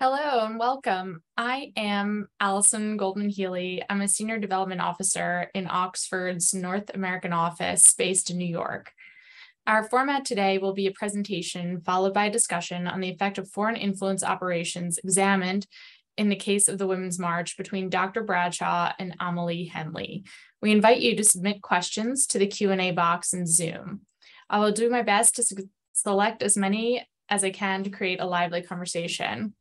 Hello and welcome. I am Allison Goldman Healy. I'm a Senior Development Officer in Oxford's North American office based in New York. Our format today will be a presentation followed by a discussion on the effect of foreign influence operations examined in the case of the Women's March between Dr. Bradshaw and Amélie Henle. We invite you to submit questions to the Q&A box in Zoom. I will do my best to select as many as I can to create a lively conversation.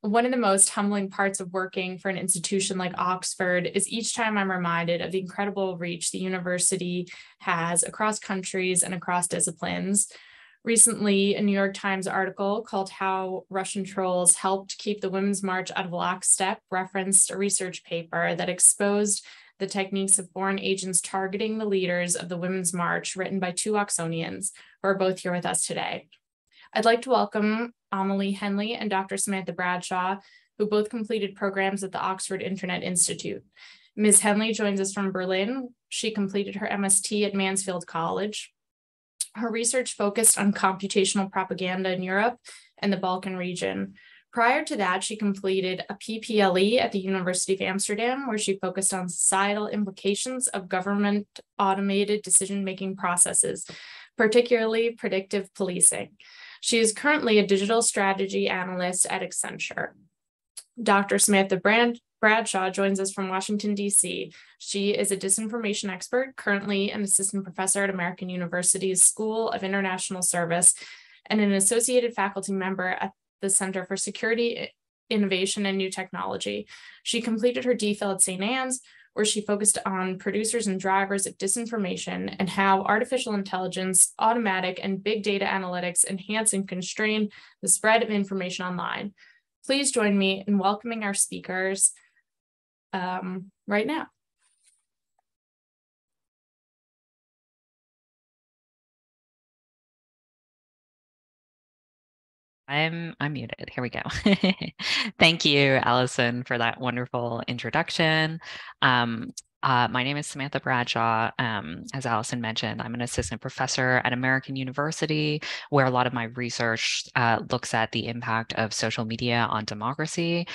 One of the most humbling parts of working for an institution like Oxford is each time I'm reminded of the incredible reach the university has across countries and across disciplines. Recently, a New York Times article called How Russian Trolls Helped Keep the Women's March Out of Lockstep referenced a research paper that exposed the techniques of foreign agents targeting the leaders of the Women's March, written by two Oxonians who are both here with us today. I'd like to welcome Amélie Henle and Dr. Samantha Bradshaw, who both completed programs at the Oxford Internet Institute. Ms. Henle joins us from Berlin. She completed her MST at Mansfield College. Her research focused on computational propaganda in Europe and the Balkan region. Prior to that, she completed a PPLE at the University of Amsterdam, where she focused on societal implications of government automated decision-making processes, particularly predictive policing. She is currently a digital strategy analyst at Accenture. Dr. Samantha Bradshaw joins us from Washington, D.C. She is a disinformation expert, currently an assistant professor at American University's School of International Service, and an associated faculty member at the Center for Security, Innovation, and New Technology. She completed her DPhil at St. Anne's, where she focused on producers and drivers of disinformation and how artificial intelligence, automatic, and big data analytics enhance and constrain the spread of information online. Please join me in welcoming our speakers right now. I'm muted. Here we go. Thank you, Allison, for that wonderful introduction. My name is Samantha Bradshaw. As Allison mentioned, I'm an assistant professor at American University, where a lot of my research looks at the impact of social media on democracy,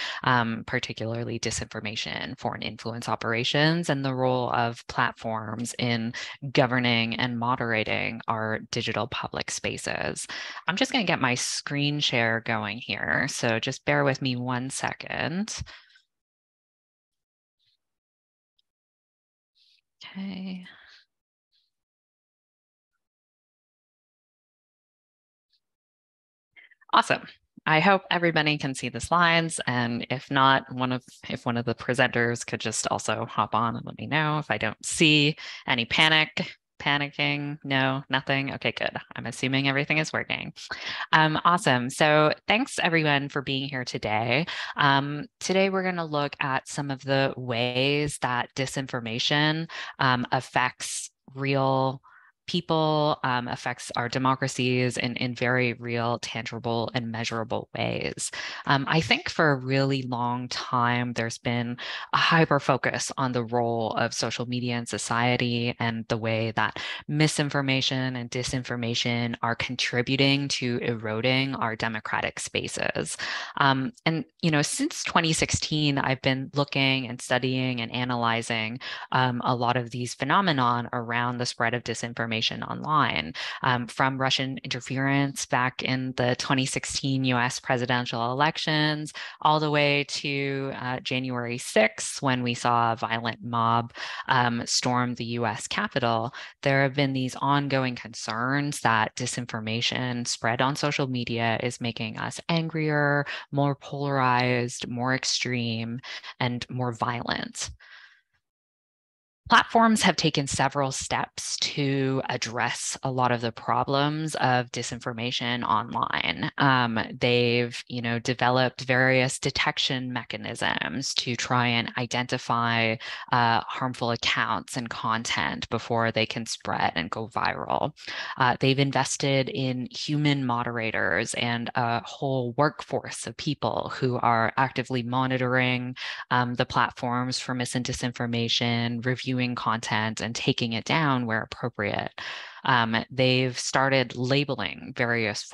particularly disinformation, foreign influence operations, and the role of platforms in governing and moderating our digital public spaces. I'm just going to get my screen share going here, so just bear with me 1 second. Okay. Awesome. I hope everybody can see the slides, and if not, if one of the presenters could just also hop on and let me know if I don't see any panicking. No, nothing. Okay, good. I'm assuming everything is working. Awesome. So thanks everyone for being here today. Today we're going to look at some of the ways that disinformation affects real people, affects our democracies in very real, tangible, and measurable ways. I think for a really long time, there's been a hyper focus on the role of social media in society and the way that misinformation and disinformation are contributing to eroding our democratic spaces. Since 2016, I've been looking and studying and analyzing a lot of these phenomenon around the spread of disinformation online, from Russian interference back in the 2016 US presidential elections, all the way to January 6th, when we saw a violent mob storm the US Capitol. There have been these ongoing concerns that disinformation spread on social media is making us angrier, more polarized, more extreme, and more violent. Platforms have taken several steps to address a lot of the problems of disinformation online. They've, developed various detection mechanisms to try and identify harmful accounts and content before they can spread and go viral. They've invested in human moderators and a whole workforce of people who are actively monitoring the platforms for mis and disinformation, reviewing content, and taking it down where appropriate. They've started labeling various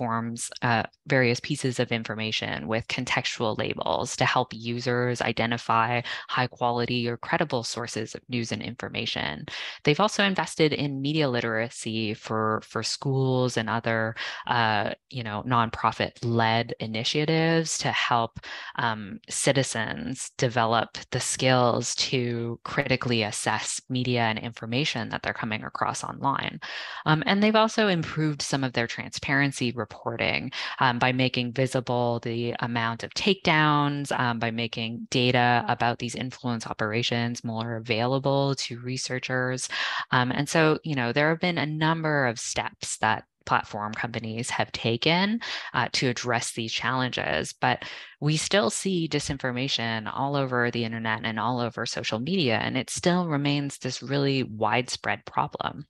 pieces of information with contextual labels to help users identify high quality or credible sources of news and information. They've also invested in media literacy for schools and other nonprofit-led initiatives to help citizens develop the skills to critically assess media and information that they're coming across online. And they've also improved some of their transparency reporting by making visible the amount of takedowns, by making data about these influence operations more available to researchers. And so, there have been a number of steps that platform companies have taken to address these challenges, but we still see disinformation all over the internet and all over social media, and it still remains this really widespread problem.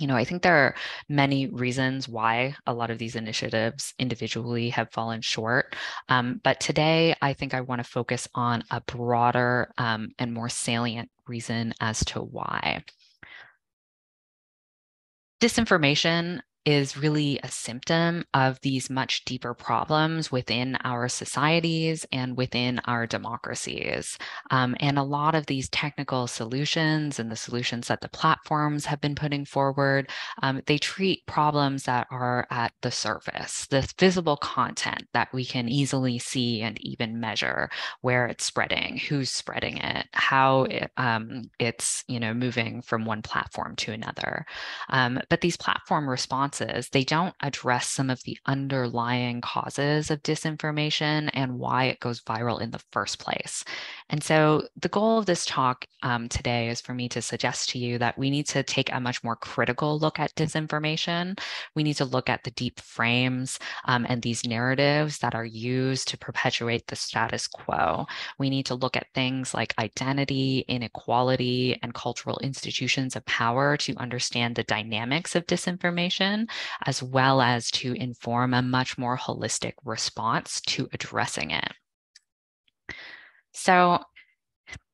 I think there are many reasons why a lot of these initiatives individually have fallen short. But today, I think I want to focus on a broader and more salient reason as to why. Disinformation is really a symptom of these much deeper problems within our societies and within our democracies. And a lot of these technical solutions and the solutions that the platforms have been putting forward, they treat problems that are at the surface, this visible content that we can easily see and even measure where it's spreading, who's spreading it, how it's moving from one platform to another. But these platform responses, they don't address some of the underlying causes of disinformation and why it goes viral in the first place. And so the goal of this talk today is for me to suggest to you that we need to take a much more critical look at disinformation. We need to look at the deep frames and these narratives that are used to perpetuate the status quo. We need to look at things like identity, inequality, and cultural institutions of power to understand the dynamics of disinformation, as well as to inform a much more holistic response to addressing it. So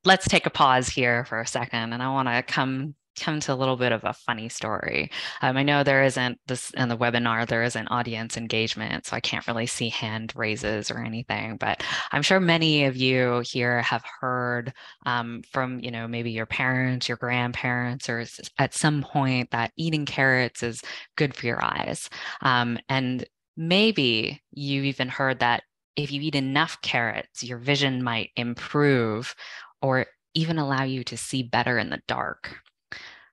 let's take a pause here for a second, and I want to come to a little bit of a funny story. I know there isn't this in the webinar, there isn't audience engagement, so I can't really see hand raises or anything, but I'm sure many of you here have heard from, maybe your parents, your grandparents, or at some point that eating carrots is good for your eyes. And maybe you even heard that if you eat enough carrots, your vision might improve or even allow you to see better in the dark.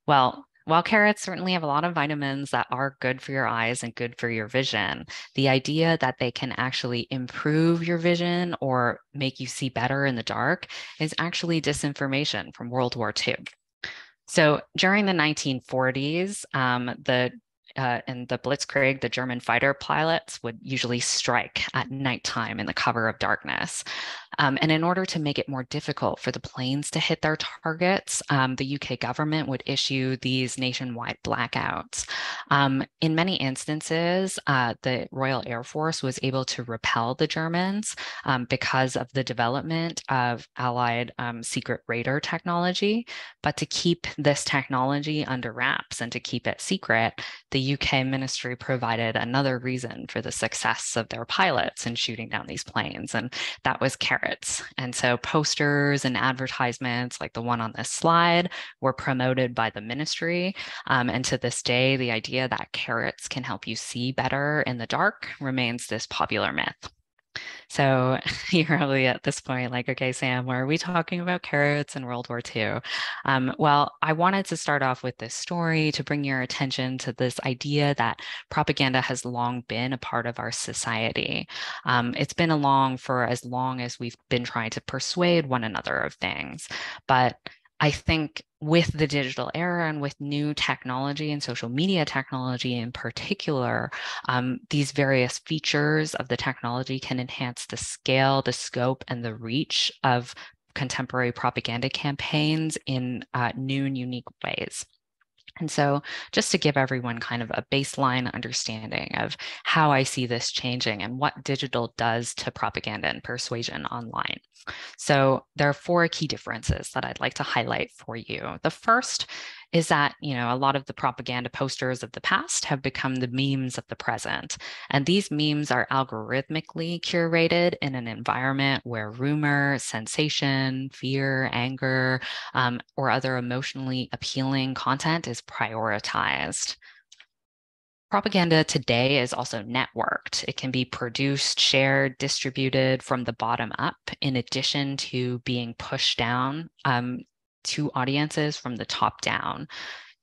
Well, while carrots certainly have a lot of vitamins that are good for your eyes and good for your vision, the idea that they can actually improve your vision or make you see better in the dark is actually disinformation from World War II. So during the 1940s, in the Blitzkrieg, the German fighter pilots would usually strike at nighttime in the cover of darkness. And in order to make it more difficult for the planes to hit their targets, the UK government would issue these nationwide blackouts. In many instances, the Royal Air Force was able to repel the Germans because of the development of Allied secret radar technology. But to keep this technology under wraps and to keep it secret, the UK ministry provided another reason for the success of their pilots in shooting down these planes, and that was carrots. And so posters and advertisements like the one on this slide were promoted by the ministry. And to this day, the idea that carrots can help you see better in the dark remains this popular myth. So you're probably at this point like, okay, Sam, why are we talking about carrots in World War II? Well, I wanted to start off with this story to bring your attention to this idea that propaganda has long been a part of our society. It's been along for as long as we've been trying to persuade one another of things. But I think with the digital era and with new technology and social media technology in particular, these various features of the technology can enhance the scale, the scope, and the reach of contemporary propaganda campaigns in new and unique ways. And so just to give everyone kind of a baseline understanding of how I see this changing and what digital does to propaganda and persuasion online. So there are four key differences that I'd like to highlight for you. The first is that, a lot of the propaganda posters of the past have become the memes of the present. And these memes are algorithmically curated in an environment where rumor, sensation, fear, anger, or other emotionally appealing content is prioritized. Propaganda today is also networked. It can be produced, shared, distributed from the bottom up, in addition to being pushed down to audiences from the top down.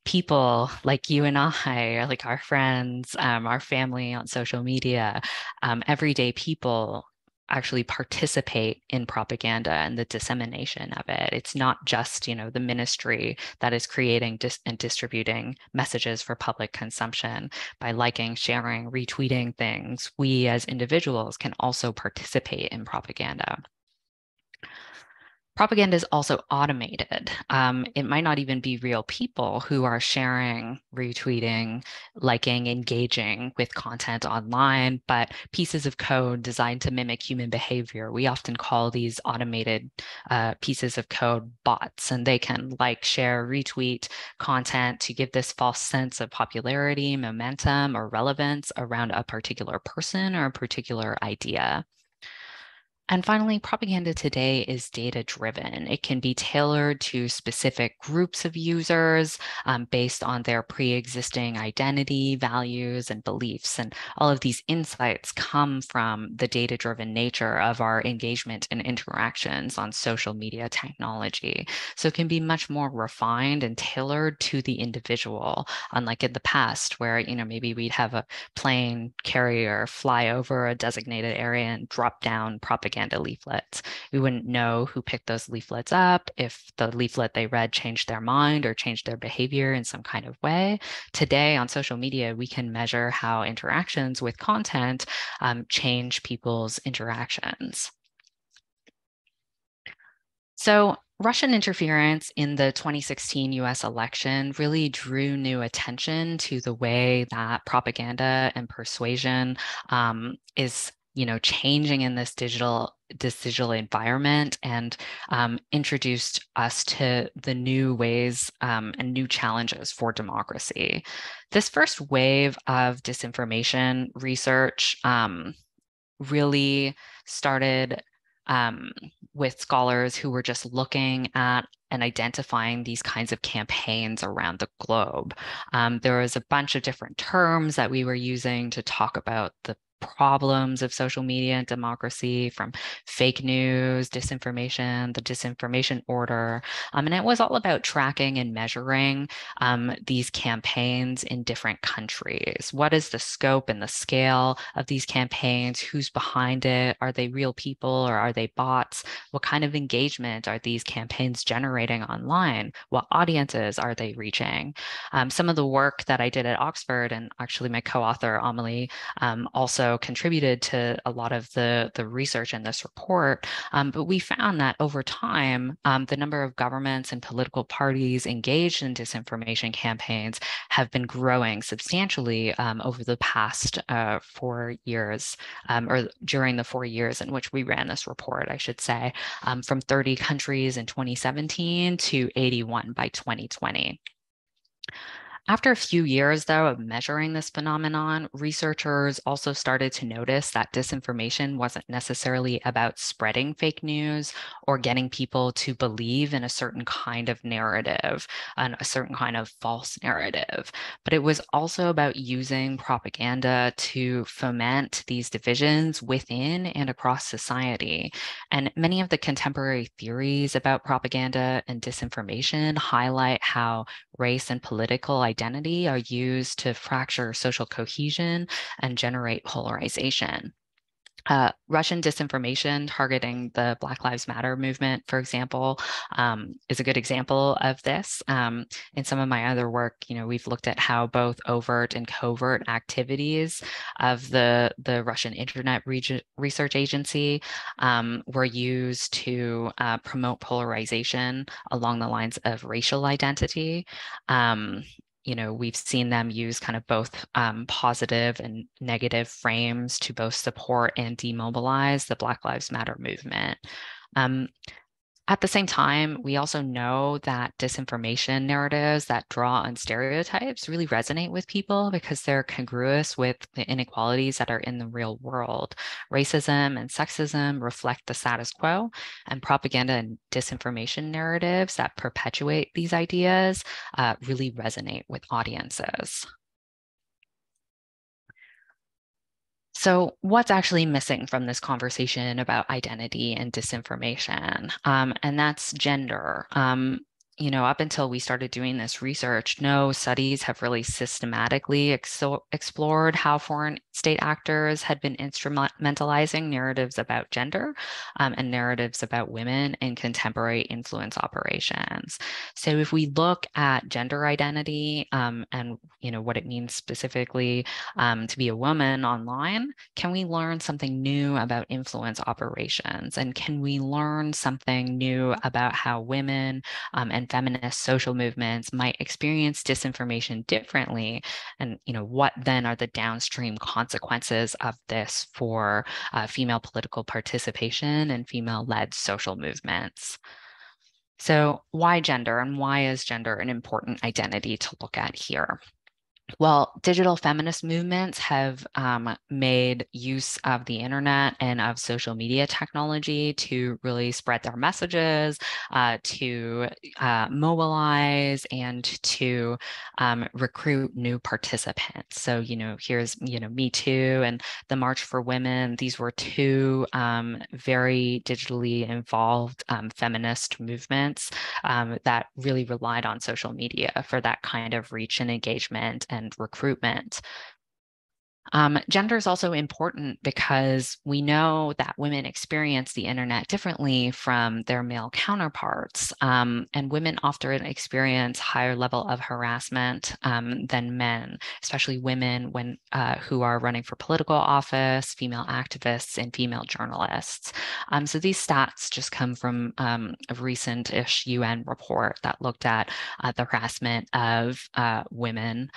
People like you and I, like our friends, our family on social media, everyday people actually participate in propaganda and the dissemination of it. It's not just, the ministry that is creating and distributing messages for public consumption by liking, sharing, retweeting things. We as individuals can also participate in propaganda. Propaganda is also automated. It might not even be real people who are sharing, retweeting, liking, engaging with content online, but pieces of code designed to mimic human behavior. We often call these automated pieces of code bots, and they can like, share, retweet content to give this false sense of popularity, momentum, or relevance around a particular person or a particular idea. And finally, propaganda today is data-driven. It can be tailored to specific groups of users based on their pre-existing identity, values, and beliefs. And all of these insights come from the data-driven nature of our engagement and interactions on social media technology. So it can be much more refined and tailored to the individual, unlike in the past where, maybe we'd have a plane carrier fly over a designated area and drop down propaganda leaflets. We wouldn't know who picked those leaflets up, if the leaflet they read changed their mind or changed their behavior in some kind of way. Today on social media, we can measure how interactions with content change people's interactions. So Russian interference in the 2016 US election really drew new attention to the way that propaganda and persuasion is changing in this digital environment, and introduced us to the new ways and new challenges for democracy. This first wave of disinformation research really started with scholars who were just looking at and identifying these kinds of campaigns around the globe. There was a bunch of different terms that we were using to talk about the problems of social media and democracy, from fake news, disinformation, the disinformation order. And it was all about tracking and measuring these campaigns in different countries. What is the scope and the scale of these campaigns? Who's behind it? Are they real people or are they bots? What kind of engagement are these campaigns generating online? What audiences are they reaching? Some of the work that I did at Oxford, and actually my co-author Amélie also contributed to a lot of the research in this report. But we found that over time, the number of governments and political parties engaged in disinformation campaigns have been growing substantially over the past 4 years, or during the 4 years in which we ran this report, I should say, from 30 countries in 2017 to 81 by 2020. After a few years, though, of measuring this phenomenon, researchers also started to notice that disinformation wasn't necessarily about spreading fake news or getting people to believe in a certain kind of narrative and a certain kind of false narrative, but it was also about using propaganda to foment these divisions within and across society. And many of the contemporary theories about propaganda and disinformation highlight how race and political identity are used to fracture social cohesion and generate polarization. Russian disinformation targeting the Black Lives Matter movement, for example, is a good example of this. In some of my other work, we've looked at how both overt and covert activities of the Russian Internet Research Agency were used to promote polarization along the lines of racial identity. We've seen them use kind of both positive and negative frames to both support and demobilize the Black Lives Matter movement. At the same time, we also know that disinformation narratives that draw on stereotypes really resonate with people because they're congruous with the inequalities that are in the real world. Racism and sexism reflect the status quo, and propaganda and disinformation narratives that perpetuate these ideas really resonate with audiences. So, what's actually missing from this conversation about identity and disinformation? And that's gender. Up until we started doing this research, no studies have really systematically explored how foreign state actors had been instrumentalizing narratives about gender and narratives about women in contemporary influence operations. So, if we look at gender identity and what it means specifically to be a woman online, can we learn something new about influence operations? And can we learn something new about how women and feminist social movements might experience disinformation differently? And what then are the downstream consequences of this for female political participation and female-led social movements? So why gender, and why is gender an important identity to look at here? Well, digital feminist movements have made use of the internet and of social media technology to really spread their messages, to mobilize, and to recruit new participants. So, here's, Me Too and the March for Women. These were two very digitally involved feminist movements that really relied on social media for that kind of reach and engagement and recruitment. Gender is also important because we know that women experience the internet differently from their male counterparts, and women often experience higher level of harassment than men, especially women who are running for political office, female activists, and female journalists. So these stats just come from a recent-ish UN report that looked at the harassment of women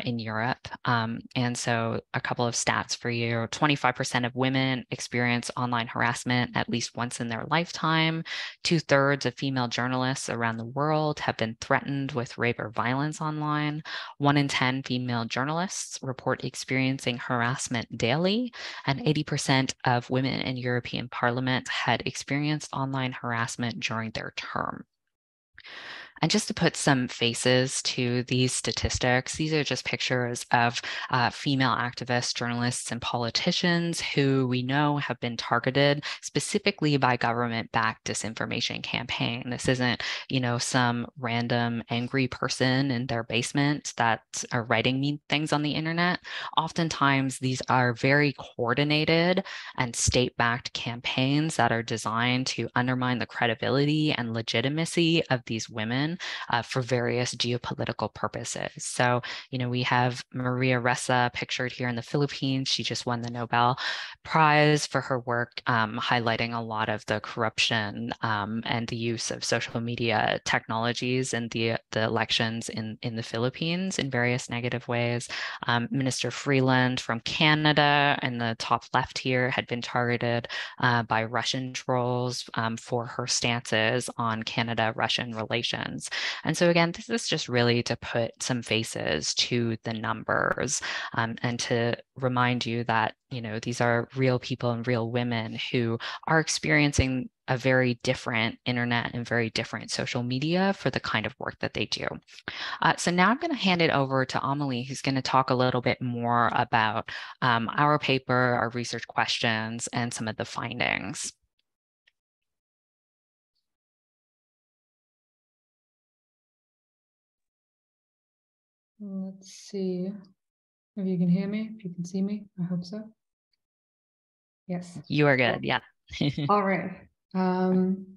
in Europe, and so a couple of stats for you. 25% of women experience online harassment at least once in their lifetime. 2/3 of female journalists around the world have been threatened with rape or violence online. 1 in 10 female journalists report experiencing harassment daily, and 80% of women in European Parliament had experienced online harassment during their term. And just to put some faces to these statistics, these are just pictures of female activists, journalists, and politicians who we know have been targeted specifically by government-backed disinformation campaign. This isn't, some random angry person in their basement that are writing mean things on the internet. Oftentimes, these are very coordinated and state-backed campaigns that are designed to undermine the credibility and legitimacy of these women for various geopolitical purposes. So, we have Maria Ressa pictured here in the Philippines. She just won the Nobel Prize for her work highlighting a lot of the corruption and the use of social media technologies in the elections in the Philippines in various negative ways. Minister Freeland from Canada in the top left here had been targeted by Russian trolls for her stances on Canada-Russian relations. And so again, this is just really to put some faces to the numbers and to remind you that, these are real people and real women who are experiencing a very different internet and very different social media for the kind of work that they do. So now I'm going to hand it over to Amélie, who's going to talk a little bit more about our paper, our research questions, and some of the findings. Let's see if you can hear me, if you can see me. I hope so. Yes. You are good. Yeah. All right.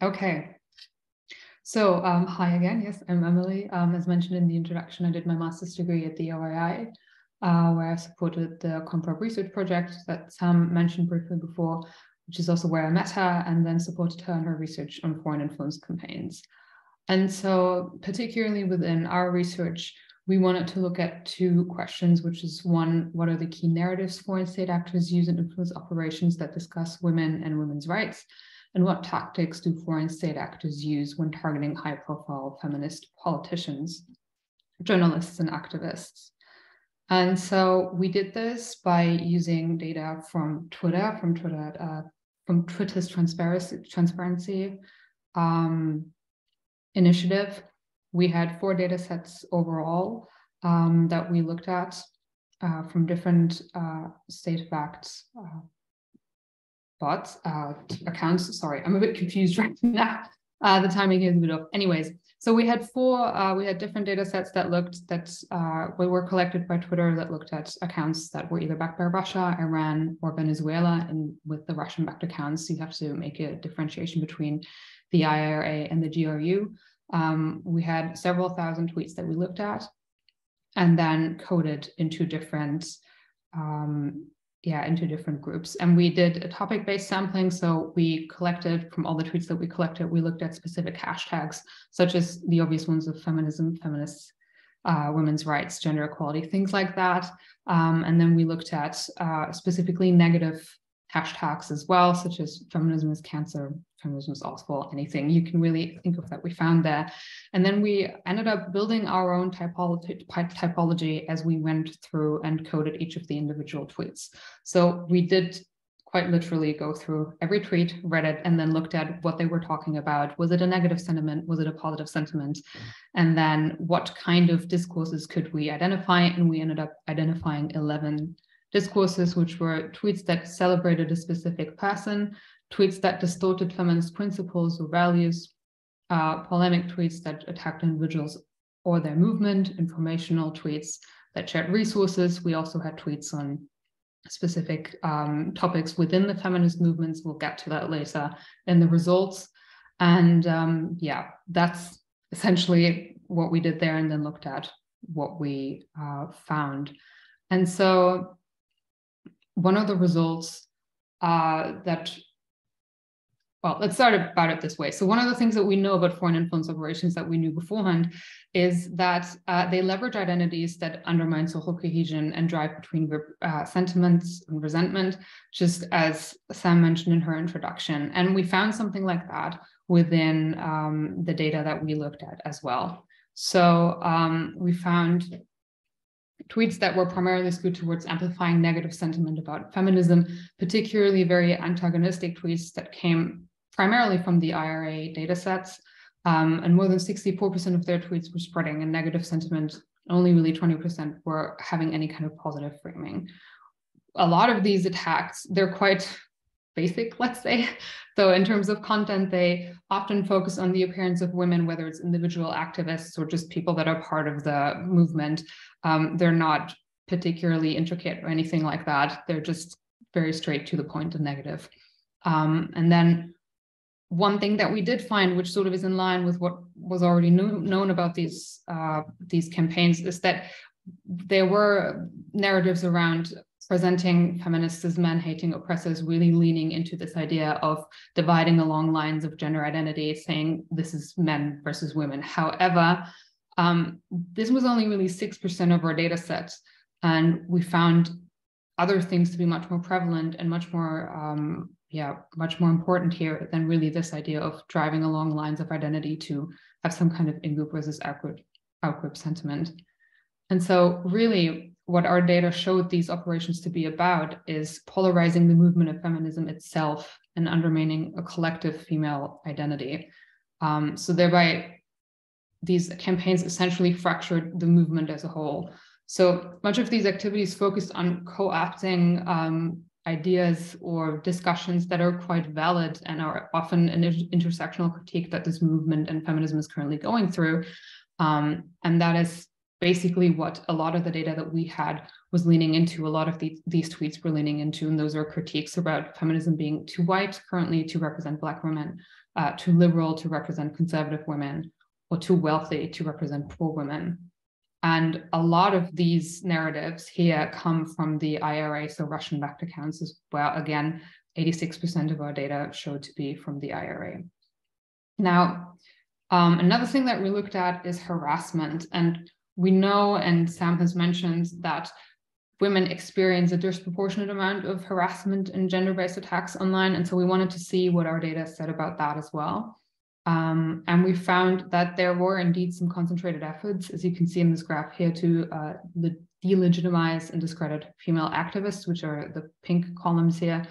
Okay. So hi again. Yes, I'm Amélie. As mentioned in the introduction, I did my master's degree at the OII, where I supported the Comprop research project that Sam mentioned briefly before, which is also where I met her, and then supported her in her research on foreign influence campaigns. And so particularly within our research, we wanted to look at two questions, which is one, what are the key narratives foreign state actors use in influence operations that discuss women and women's rights? and what tactics do foreign state actors use when targeting high-profile feminist politicians, journalists, and activists. And so we did this by using data from Twitter, from Twitter's transparency initiative. We had 4 data sets overall that we looked at from different state-backed bots, accounts. Sorry, I'm a bit confused right now. The timing is a bit off. Anyways, so we had different data sets that were collected by Twitter that looked at accounts that were either backed by Russia, Iran, or Venezuela. And with the Russian-backed accounts, you have to make a differentiation between the IRA and the GRU. We had several thousand tweets that we looked at and then coded into different groups. And we did a topic-based sampling. So we collected from all the tweets that we collected, we looked at specific hashtags, such as the obvious ones of feminism, feminists, women's rights, gender equality, things like that. And then we looked at specifically negative hashtags as well, such as feminism is cancer, feminism is awful, anything you can really think of that we found there. And then we ended up building our own typology as we went through and coded each of the individual tweets. So we did quite literally go through every tweet, read it, and then looked at what they were talking about. Was it a negative sentiment? Was it a positive sentiment? And then what kind of discourses could we identify? And we ended up identifying 11 discourses, which were tweets that celebrated a specific person, tweets that distorted feminist principles or values, polemic tweets that attacked individuals or their movement, informational tweets that shared resources. We also had tweets on specific topics within the feminist movements. We'll get to that later in the results. And yeah, that's essentially what we did there, and then looked at what we found. And so one of the results let's start about it this way. So one of the things that we know about foreign influence operations that we knew beforehand is that they leverage identities that undermine social cohesion and drive between sentiments and resentment, just as Sam mentioned in her introduction. And we found something like that within the data that we looked at as well. So we found tweets that were primarily skewed towards amplifying negative sentiment about feminism, particularly very antagonistic tweets that came primarily from the IRA data sets. And more than 64% of their tweets were spreading a negative sentiment. Only really 20% were having any kind of positive framing. A lot of these attacks, they're quite basic, let's say. So in terms of content, they often focus on the appearance of women, whether it's individual activists or just people that are part of the movement. They're not particularly intricate or anything like that. They're just very straight to the point and negative. And then one thing that we did find, which sort of is in line with what was already known about these campaigns, is that there were narratives around presenting feminists as men-hating oppressors, really leaning into this idea of dividing along lines of gender identity, saying this is men versus women. However, this was only really 6% of our data set, and we found other things to be much more prevalent and much more important here than really this idea of driving along lines of identity to have some kind of in-group versus out-group sentiment. And so really what our data showed these operations to be about is polarizing the movement of feminism itself and undermining a collective female identity. So thereby, these campaigns essentially fractured the movement as a whole. So much of these activities focused on co-opting ideas or discussions that are quite valid and are often an intersectional critique that this movement and feminism is currently going through. And that is basically what a lot of the data that we had was leaning into. A lot of these tweets were leaning into, and those are critiques about feminism being too white currently to represent Black women, too liberal to represent conservative women, or too wealthy to represent poor women. And a lot of these narratives here come from the IRA, so Russian-backed accounts as well. Again, 86% of our data showed to be from the IRA. Now, another thing that we looked at is harassment. And we know, and Sam has mentioned, that women experience a disproportionate amount of harassment and gender-based attacks online. And so we wanted to see what our data said about that as well. And we found that there were indeed some concentrated efforts, as you can see in this graph here, to delegitimize and discredit female activists, which are the pink columns here,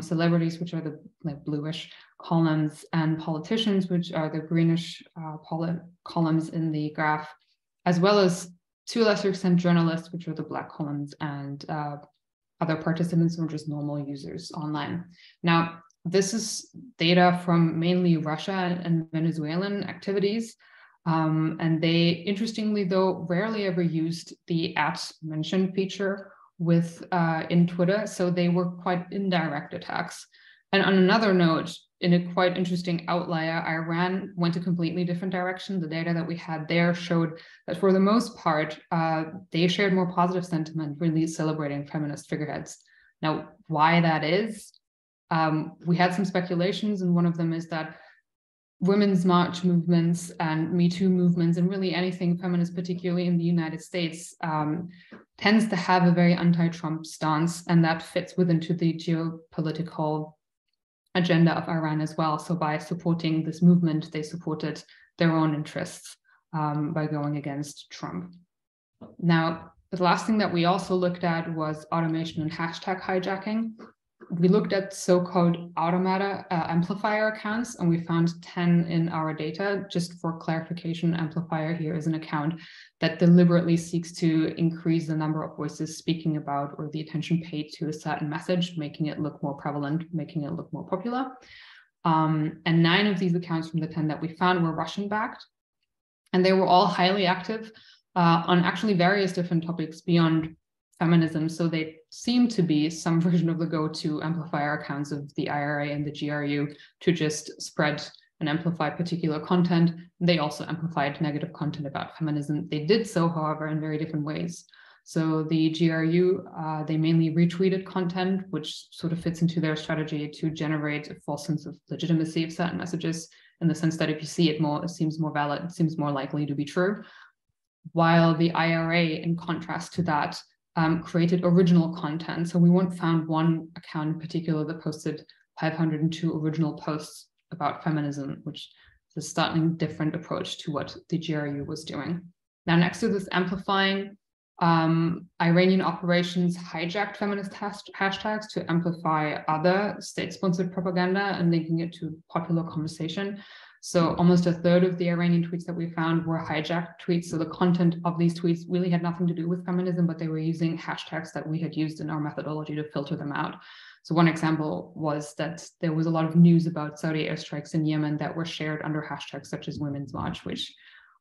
celebrities, which are the bluish columns, and politicians, which are the greenish columns in the graph, as well as, to a lesser extent, journalists, which are the black columns, and other participants who are just normal users online. Now, this is data from mainly Russia and Venezuelan activities. And they, interestingly though, rarely ever used the @mention feature in Twitter. So they were quite indirect attacks. And on another note, in a quite interesting outlier, Iran went a completely different direction. The data that we had there showed that for the most part, they shared more positive sentiment, really celebrating feminist figureheads. Now, why that is, we had some speculations, and one of them is that women's march movements and Me Too movements, and really anything feminist, particularly in the United States, tends to have a very anti-Trump stance, and that fits into the geopolitical agenda of Iran as well. So by supporting this movement, they supported their own interests by going against Trump. Now, the last thing that we also looked at was automation and hashtag hijacking. We looked at so-called automata amplifier accounts, and we found 10 in our data. Just for clarification, amplifier here is an account that deliberately seeks to increase the number of voices speaking about or the attention paid to a certain message, making it look more prevalent, making it look more popular. And 9 of these accounts from the 10 that we found were Russian-backed, and they were all highly active on actually various different topics beyond feminism. So they seem to be some version of the go-to amplifier accounts of the IRA and the GRU to just spread and amplify particular content. They also amplified negative content about feminism. They did so, however, in very different ways. So the GRU, they mainly retweeted content, which sort of fits into their strategy to generate a false sense of legitimacy of certain messages, in the sense that if you see it more, it seems more valid, it seems more likely to be true. While the IRA, in contrast to that, created original content. So we found one account in particular that posted 502 original posts about feminism, which is a startling different approach to what the GRU was doing. Now, next to this amplifying, Iranian operations hijacked feminist hashtags to amplify other state-sponsored propaganda and linking it to popular conversation. So almost a third of the Iranian tweets that we found were hijacked tweets. So the content of these tweets really had nothing to do with feminism, but they were using hashtags that we had used in our methodology to filter them out. So one example was that there was a lot of news about Saudi airstrikes in Yemen that were shared under hashtags such as Women's March, which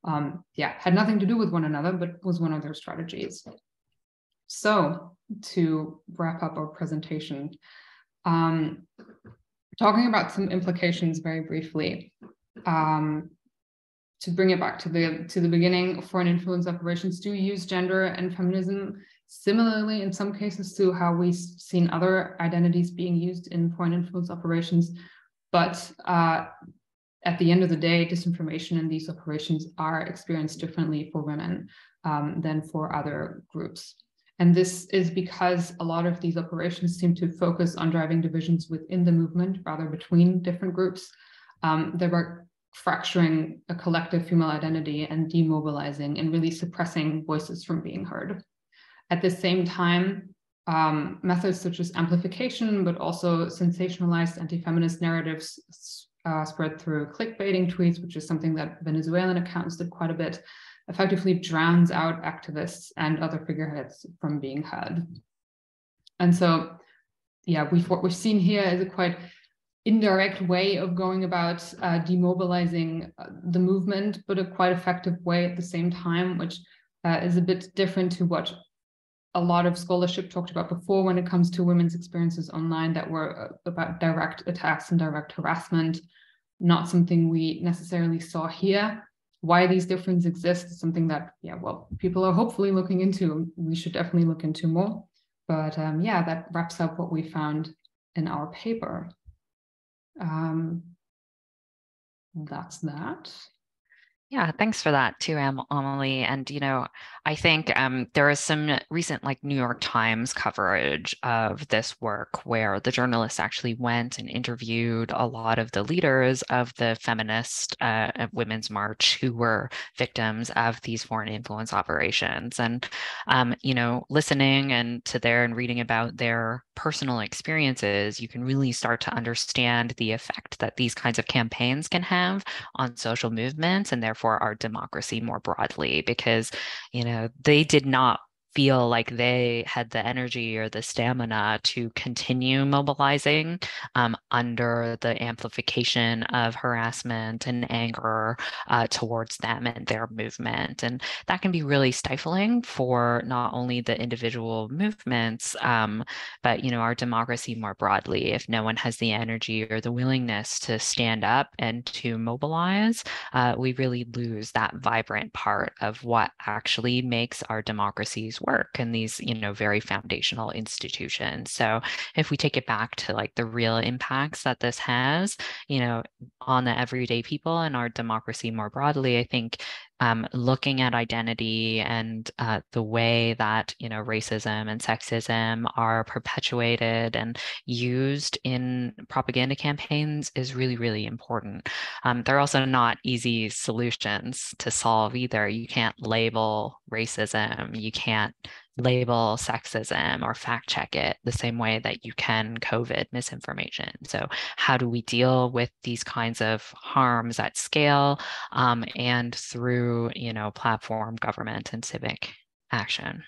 had nothing to do with one another, but was one of their strategies. So to wrap up our presentation, talking about some implications very briefly. To bring it back to the beginning, foreign influence operations do use gender and feminism similarly in some cases to how we've seen other identities being used in foreign influence operations. But at the end of the day, disinformation in these operations are experienced differently for women than for other groups. And this is because a lot of these operations seem to focus on driving divisions within the movement rather between different groups. They were fracturing a collective female identity and demobilizing and really suppressing voices from being heard. At the same time, methods such as amplification, but also sensationalized anti-feminist narratives spread through clickbaiting tweets, which is something that Venezuelan accounts did quite a bit, effectively drowns out activists and other figureheads from being heard. And so, what we've seen here is a quite indirect way of going about demobilizing the movement, but a quite effective way at the same time, which is a bit different to what a lot of scholarship talked about before when it comes to women's experiences online that were about direct attacks and direct harassment, not something we necessarily saw here. Why these differences exist is something that, people are hopefully looking into. We should definitely look into more. But that wraps up what we found in our paper. That's that. Yeah, thanks for that too, Amélie. And I think there is some recent New York Times coverage of this work where the journalists actually went and interviewed a lot of the leaders of the feminist Women's March who were victims of these foreign influence operations. And listening to their and reading about their personal experiences, you can really start to understand the effect that these kinds of campaigns can have on social movements and therefore our democracy more broadly, because they did not feel like they had the energy or the stamina to continue mobilizing under the amplification of harassment and anger towards them and their movement. And that can be really stifling for not only the individual movements, but our democracy more broadly. If no one has the energy or the willingness to stand up and to mobilize, we really lose that vibrant part of what actually makes our democracies work and these, very foundational institutions. So if we take it back to the real impacts that this has, on the everyday people and our democracy more broadly, I think looking at identity and the way that racism and sexism are perpetuated and used in propaganda campaigns is really, really important. They're also not easy solutions to solve either. You can't label racism, you can't label sexism or fact check it the same way that you can COVID misinformation. So how do we deal with these kinds of harms at scale and through, platform, government, and civic action?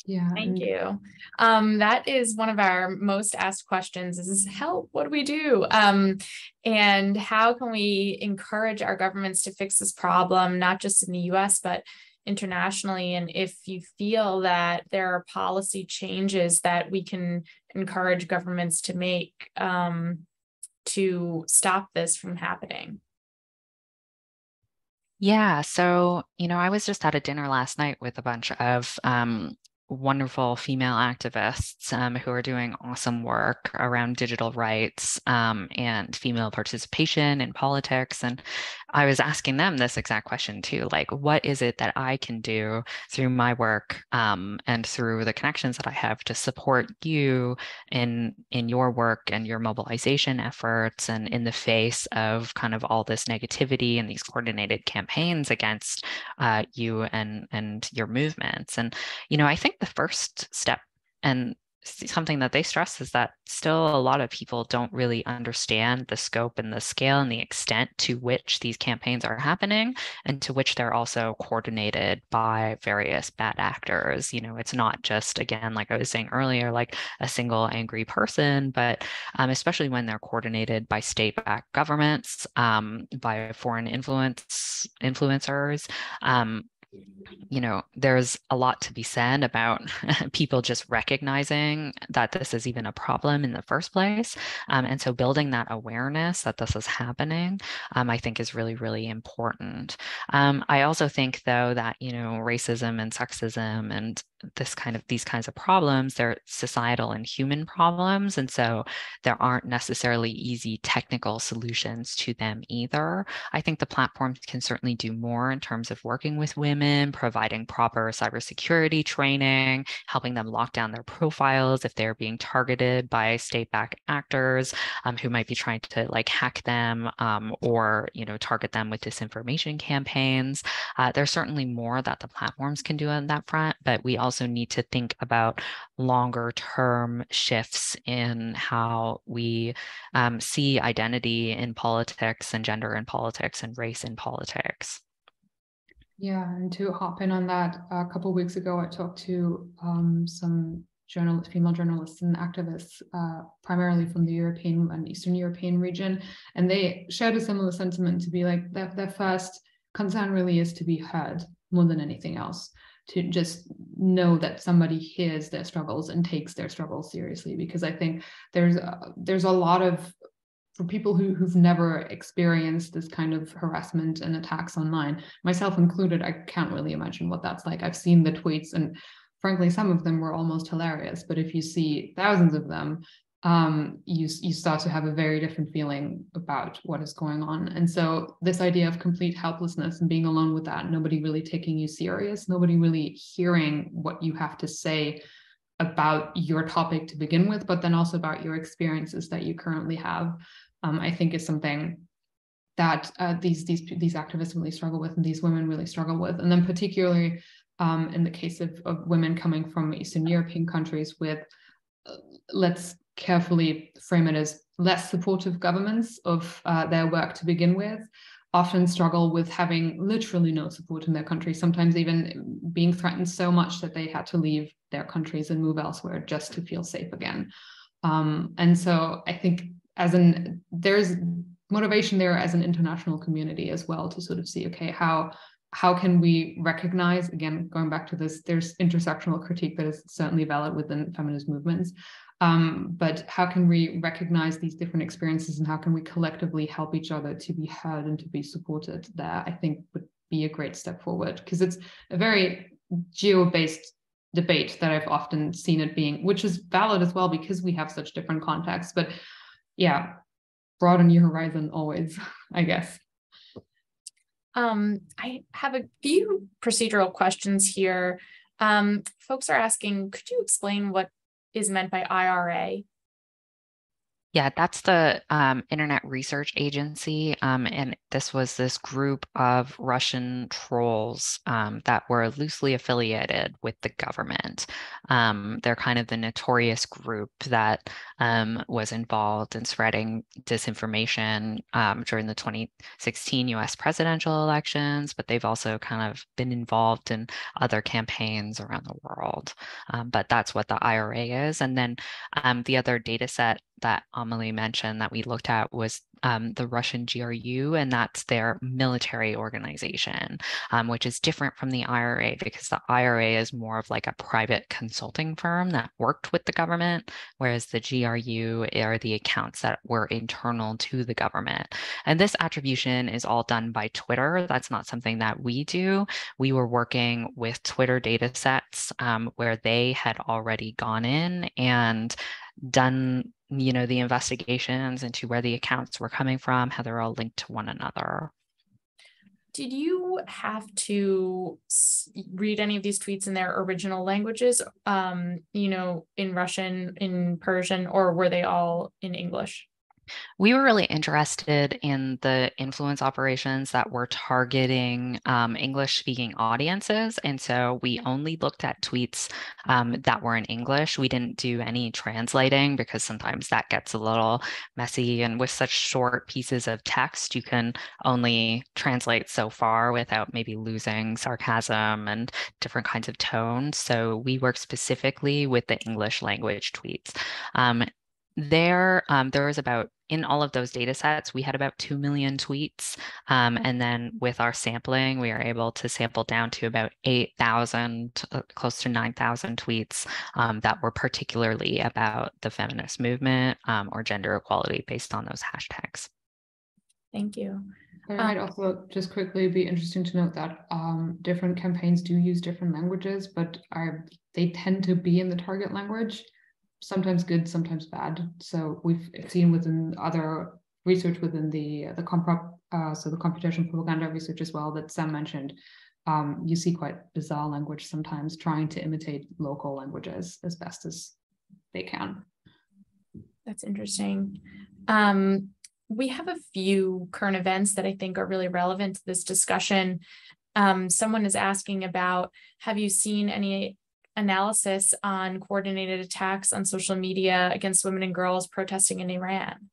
Yeah. Thank you. That is one of our most asked questions is help, what do we do? And how can we encourage our governments to fix this problem, not just in the US, but internationally? And if you feel that there are policy changes that we can encourage governments to make to stop this from happening. Yeah, so, I was just at a dinner last night with a bunch of wonderful female activists who are doing awesome work around digital rights and female participation in politics. And I was asking them this exact question too, what is it that I can do through my work and through the connections that I have to support you in your work and your mobilization efforts and in the face of kind of all this negativity and these coordinated campaigns against you and your movements. And, I think the first step and something that they stress is that still a lot of people don't really understand the scope and the scale and the extent to which these campaigns are happening and to which they're also coordinated by various bad actors. It's not just, again, like I was saying earlier, like a single angry person, but especially when they're coordinated by state-backed governments, by foreign influencers, there's a lot to be said about people just recognizing that this is even a problem in the first place. And so building that awareness that this is happening, I think is really, really important. I also think, though, that, racism and sexism and these kinds of problems, they're societal and human problems. And so there aren't necessarily easy technical solutions to them either. I think the platforms can certainly do more in terms of working with women, providing proper cybersecurity training, helping them lock down their profiles if they're being targeted by state-backed actors who might be trying to hack them or target them with disinformation campaigns. There's certainly more that the platforms can do on that front, but we also need to think about longer term shifts in how we see identity in politics and gender in politics and race in politics. Yeah, and to hop in on that, a couple of weeks ago, I talked to some female journalists and activists, primarily from the European and Eastern European region, and they shared a similar sentiment to be like their first concern really is to be heard more than anything else, to just know that somebody hears their struggles and takes their struggles seriously, because I think there's a lot of, for people who've never experienced this kind of harassment and attacks online, myself included, I can't really imagine what that's like. I've seen the tweets and frankly, some of them were almost hilarious, but if you see thousands of them, you start to have a very different feeling about what is going on. And so this idea of complete helplessness and being alone with that, nobody really taking you serious, nobody really hearing what you have to say about your topic to begin with, but then also about your experiences that you currently have, I think is something that these activists really struggle with, and these women really struggle with. And then particularly in the case of women coming from Eastern European countries with, let's carefully frame it as less supportive governments of their work to begin with, often struggle with having literally no support in their country, sometimes even being threatened so much that they had to leave their countries and move elsewhere just to feel safe again. And so I think there's motivation there as an international community as well to sort of see, okay, how can we recognize, again, going back to this, there's intersectional critique that is certainly valid within feminist movements, but how can we recognize these different experiences and how can we collectively help each other to be heard and to be supported there, I think would be a great step forward, because it's a very geo-based debate that I've often seen it being, which is valid as well because we have such different contexts, but yeah, broaden your horizon always, I guess. I have a few procedural questions here. Folks are asking, could you explain what is meant by IRA? Yeah, that's the Internet Research Agency. And this was this group of Russian trolls that were loosely affiliated with the government. They're kind of the notorious group that was involved in spreading disinformation during the 2016 US presidential elections, but they've also kind of been involved in other campaigns around the world. But that's what the IRA is. And then the other data set that Amélie mentioned that we looked at was the Russian GRU, and that's their military organization, which is different from the IRA because the IRA is more of like a private consulting firm that worked with the government, whereas the GRU are the accounts that were internal to the government. And this attribution is all done by Twitter. That's not something that we do. We were working with Twitter data sets where they had already gone in and done the investigations into where the accounts were coming from, how they're all linked to one another. Did you have to read any of these tweets in their original languages, in Russian, in Persian, or were they all in English? We were really interested in the influence operations that were targeting English-speaking audiences. And so we only looked at tweets that were in English. We didn't do any translating because sometimes that gets a little messy. And with such short pieces of text, you can only translate so far without maybe losing sarcasm and different kinds of tones. So we worked specifically with the English language tweets. There was about, in all of those data sets, we had about 2 million tweets. And then with our sampling, we are able to sample down to about 8,000, close to 9,000 tweets that were particularly about the feminist movement or gender equality based on those hashtags. Thank you. It might also just quickly be interesting to note that different campaigns do use different languages, but they tend to be in the target language. Sometimes good, sometimes bad. So we've seen within other research within the computational propaganda research as well that Sam mentioned, you see quite bizarre language sometimes trying to imitate local languages as best as they can. That's interesting. We have a few current events that I think are really relevant to this discussion. Someone is asking about, have you seen any analysis on coordinated attacks on social media against women and girls protesting in Iran?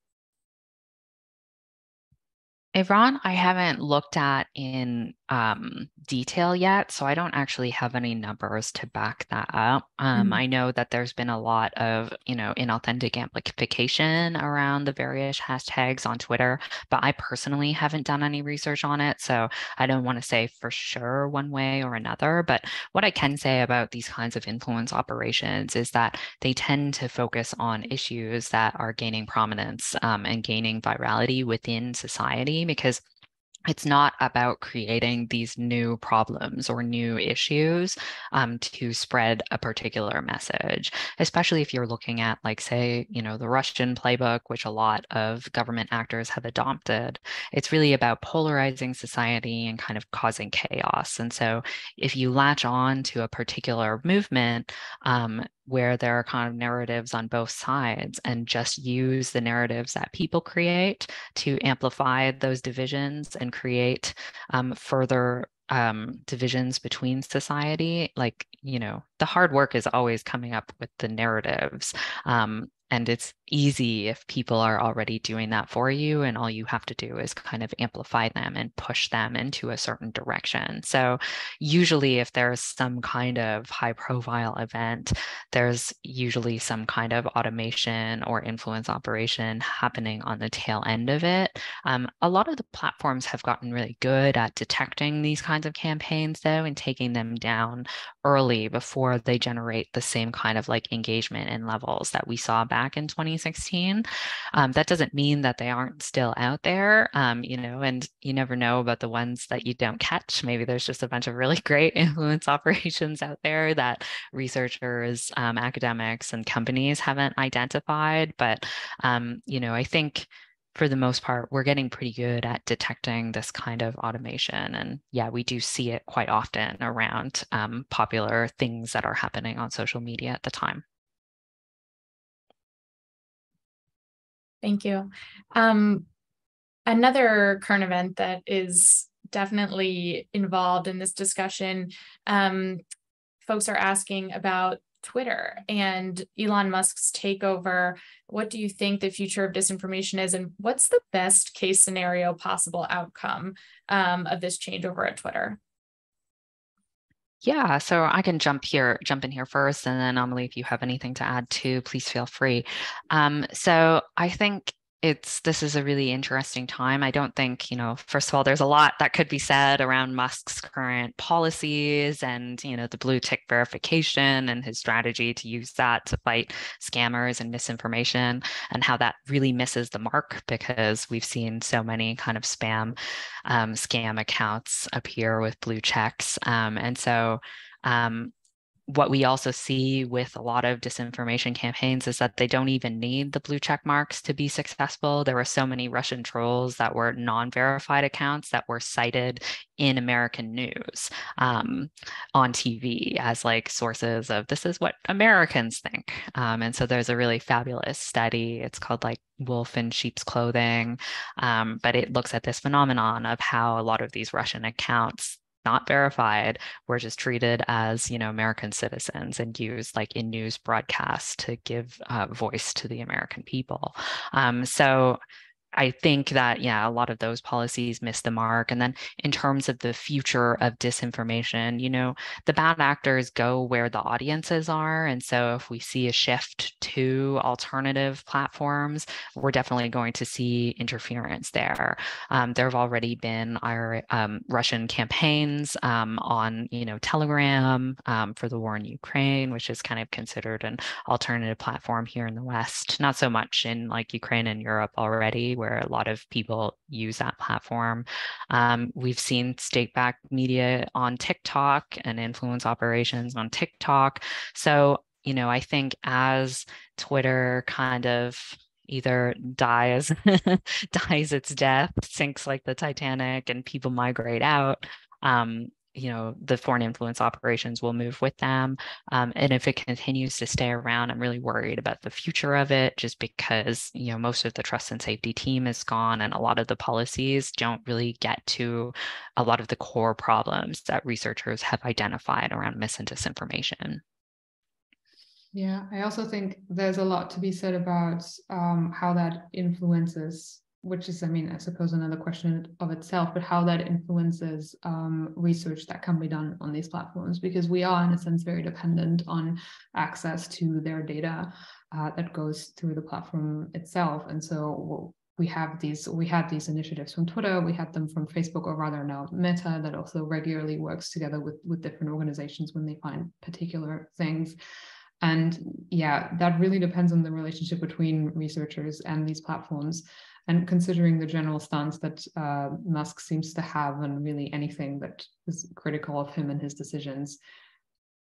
Iran, I haven't looked at in detail yet, so I don't actually have any numbers to back that up. I know that there's been a lot of, inauthentic amplification around the various hashtags on Twitter, but I personally haven't done any research on it, so I don't want to say for sure one way or another. But what I can say about these kinds of influence operations is that they tend to focus on issues that are gaining prominence and gaining virality within society, because it's not about creating these new problems or new issues to spread a particular message, especially if you're looking at, like, say, the Russian playbook, which a lot of government actors have adopted. It's really about polarizing society and kind of causing chaos. And so if you latch on to a particular movement, where there are kind of narratives on both sides and just use the narratives that people create to amplify those divisions and create further divisions between society, like, the hard work is always coming up with the narratives. And it's easy if people are already doing that for you, and all you have to do is kind of amplify them and push them into a certain direction. So usually if there's some kind of high profile event, there's usually some kind of automation or influence operation happening on the tail end of it. A lot of the platforms have gotten really good at detecting these kinds of campaigns, though, and taking them down early before they generate the same kind of like engagement and levels that we saw back in 2016. That doesn't mean that they aren't still out there, and you never know about the ones that you don't catch. Maybe there's just a bunch of really great influence operations out there that researchers, academics, and companies haven't identified. But, I think for the most part, we're getting pretty good at detecting this kind of automation. And yeah, we do see it quite often around popular things that are happening on social media at the time. Thank you. Another current event that is definitely involved in this discussion, folks are asking about Twitter and Elon Musk's takeover. What do you think the future of disinformation is, and what's the best case scenario possible outcome of this changeover at Twitter? Yeah, so I can jump in here first, and then Amélie, if you have anything to add too, please feel free. So I think this is a really interesting time. I don't think, first of all, there's a lot that could be said around Musk's current policies and, the blue tick verification and his strategy to use that to fight scammers and misinformation, and how that really misses the mark because we've seen so many kind of scam accounts appear with blue checks. And so what we also see with a lot of disinformation campaigns is that they don't even need the blue check marks to be successful. There were so many Russian trolls that were non-verified accounts that were cited in American news on TV as like sources of this is what Americans think. And so there's a really fabulous study. It's called like Wolf in Sheep's Clothing, but it looks at this phenomenon of how a lot of these Russian accounts, not verified, were just treated as, American citizens and used like in news broadcasts to give voice to the American people. So I think that, a lot of those policies miss the mark. And then in terms of the future of disinformation, the bad actors go where the audiences are. And so if we see a shift to alternative platforms, we're definitely going to see interference there. There have already been our Russian campaigns on, Telegram for the war in Ukraine, which is kind of considered an alternative platform here in the West. Not so much in like Ukraine and Europe already, where a lot of people use that platform. We've seen state-backed media on TikTok and influence operations on TikTok. So, I think as Twitter kind of either dies its death, sinks like the Titanic, and people migrate out, the foreign influence operations will move with them. And if it continues to stay around, I'm really worried about the future of it, just because, most of the trust and safety team is gone, and a lot of the policies don't really get to a lot of the core problems that researchers have identified around mis and disinformation. Yeah, I also think there's a lot to be said about how that influences, which is, I suppose another question of itself, but how that influences research that can be done on these platforms, because we are in a sense very dependent on access to their data that goes through the platform itself. And so we had these initiatives from Twitter, we had them from Facebook, or rather now Meta, that also regularly works together with different organizations when they find particular things. And yeah, that really depends on the relationship between researchers and these platforms. And considering the general stance that Musk seems to have on really anything that is critical of him and his decisions,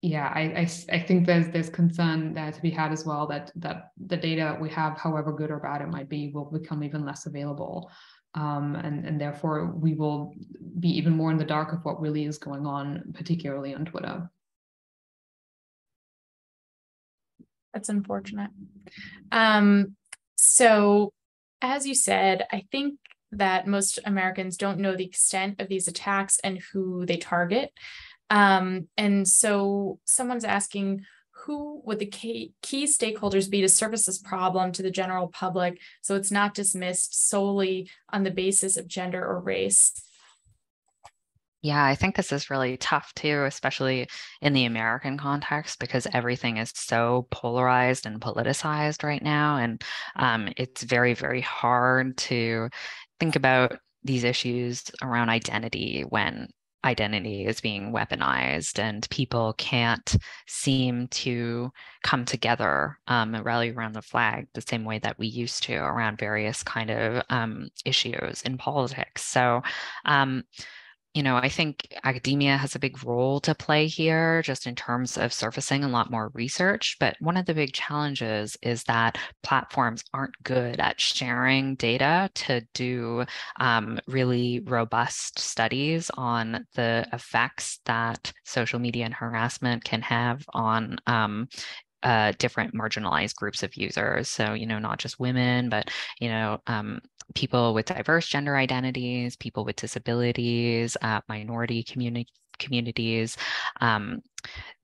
yeah, I think there's concern there to be had as well, that the data that we have, however good or bad it might be, will become even less available. And therefore we will be even more in the dark of what really is going on, particularly on Twitter. That's unfortunate. So as you said, I think that most Americans don't know the extent of these attacks and who they target. And so someone's asking, who would the key stakeholders be to surface this problem to the general public so it's not dismissed solely on the basis of gender or race? Yeah, I think this is really tough too, especially in the American context, because everything is so polarized and politicized right now. And it's very, very hard to think about these issues around identity when identity is being weaponized and people can't seem to come together and rally around the flag the same way that we used to around various kind of issues in politics. So I think academia has a big role to play here, just in terms of surfacing a lot more research. But one of the big challenges is that platforms aren't good at sharing data to do really robust studies on the effects that social media and harassment can have on different marginalized groups of users. So, not just women, but, people with diverse gender identities, people with disabilities, minority communities.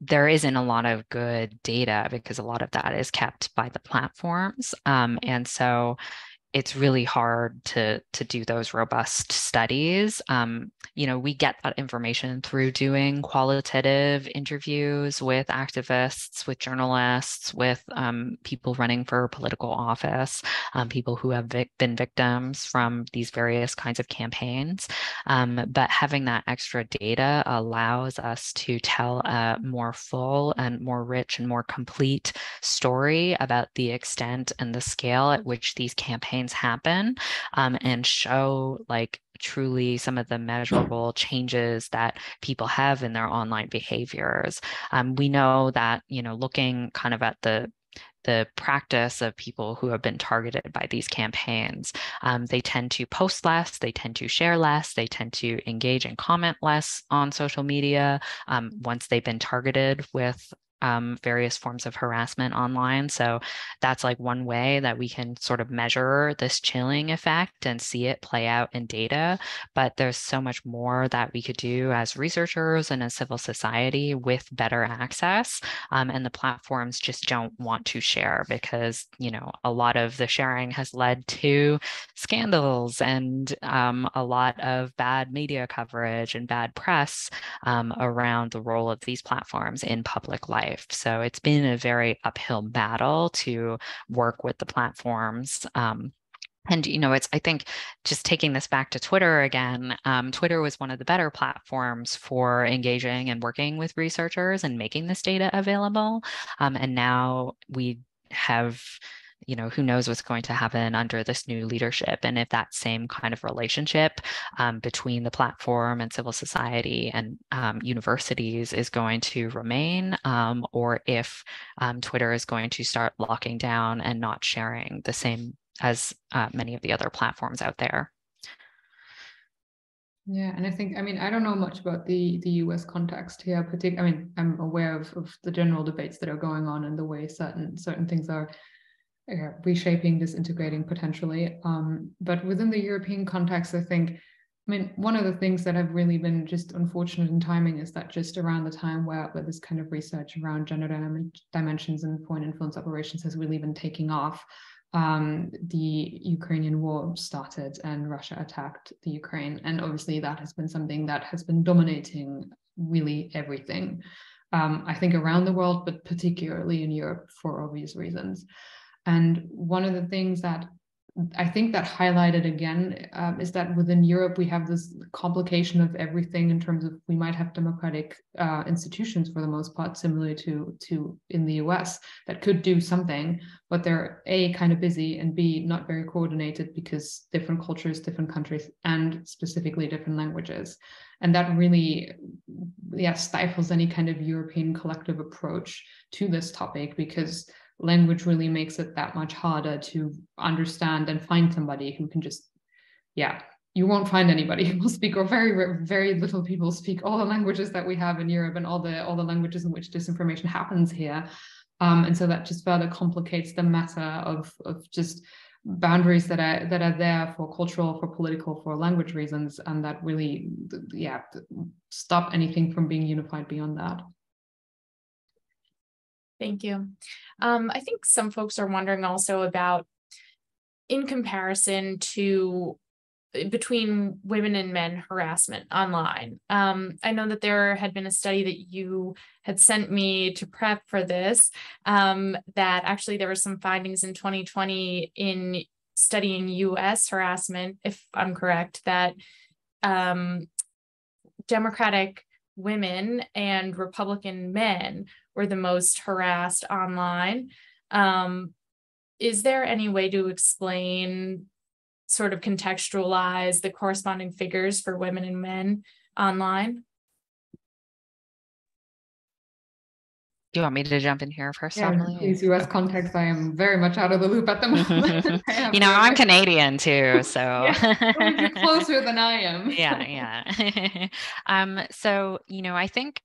There isn't a lot of good data because a lot of that is kept by the platforms. And so it's really hard to do those robust studies. We get that information through doing qualitative interviews with activists, with journalists, with people running for political office, people who have been victims from these various kinds of campaigns. But having that extra data allows us to tell a more full and more rich and more complete story about the extent and the scale at which these campaigns happen, and show truly some of the measurable changes that people have in their online behaviors. We know that, looking kind of at the practice of people who have been targeted by these campaigns, they tend to post less, they tend to share less, they tend to engage and comment less on social media once they've been targeted with various forms of harassment online. So that's one way that we can sort of measure this chilling effect and see it play out in data. But there's so much more that we could do as researchers and as civil society with better access. And the platforms just don't want to share because, a lot of the sharing has led to scandals and a lot of bad media coverage and bad press around the role of these platforms in public life. So it's been a very uphill battle to work with the platforms. And, I think just taking this back to Twitter again, Twitter was one of the better platforms for engaging and working with researchers and making this data available. And now we have who knows what's going to happen under this new leadership, and if that same kind of relationship between the platform and civil society and universities is going to remain, or if Twitter is going to start locking down and not sharing the same as many of the other platforms out there. Yeah, and I think, I don't know much about the US context here. I'm aware of the general debates that are going on and the way certain things are reshaping, disintegrating potentially. But within the European context, I think, one of the things that have really been just unfortunate in timing is that just around the time where this kind of research around gender dimensions and foreign influence operations has really been taking off, the Ukrainian war started and Russia attacked the Ukraine. And obviously that has been something that has been dominating really everything, I think around the world, but particularly in Europe for obvious reasons. And one of the things that I think that highlighted again is that within Europe, we have this complication of everything in terms of we might have democratic institutions for the most part, similarly to in the US, that could do something, but they're A, kind of busy, and B, not very coordinated because different cultures, different countries, and specifically different languages. And that really, stifles any kind of European collective approach to this topic, because language really makes it that much harder to understand and find somebody who can just, you won't find anybody who will speak, or very, very little people speak all the languages that we have in Europe and all the languages in which disinformation happens here. And so that just further complicates the matter of just boundaries that are there for cultural, for political, for language reasons, and that really, stop anything from being unified beyond that. Thank you. I think some folks are wondering also about, in comparison to between women and men harassment online. I know that there had been a study that you had sent me to prep for this, that actually there were some findings in 2020 in studying US harassment, if I'm correct, that Democratic women and Republican men were the most harassed online. Is there any way to explain, sort of contextualize the corresponding figures for women and men online? Do you want me to jump in here first, Amélie? Please, US context, I am very much out of the loop at the moment. I'm Canadian too, so you're closer than I am. Yeah. So, I think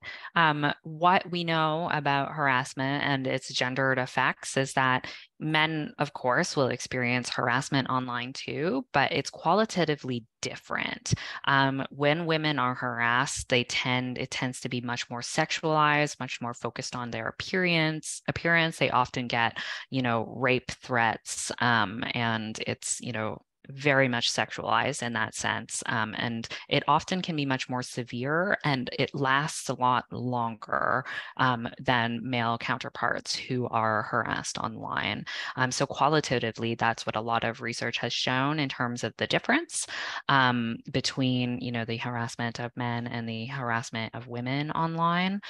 what we know about harassment and its gendered effects is that men, of course, will experience harassment online too, but it's qualitatively different. When women are harassed, it tends to be much more sexualized, much more focused on their appearance. They often get, rape threats, and it's, very much sexualized in that sense. And it often can be much more severe, and it lasts a lot longer than male counterparts who are harassed online. So qualitatively, that's what a lot of research has shown in terms of the difference between, the harassment of men and the harassment of women online.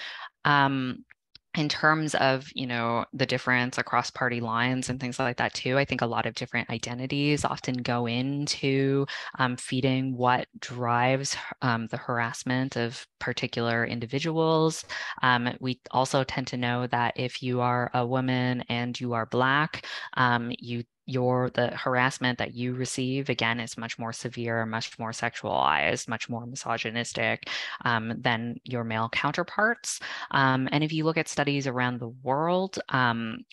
In terms of, the difference across party lines and things like that too, I think a lot of different identities often go into feeding what drives the harassment of particular individuals. We also tend to know that if you are a woman and you are Black, the harassment that you receive, again, is much more severe, much more sexualized, much more misogynistic than your male counterparts. And if you look at studies around the world,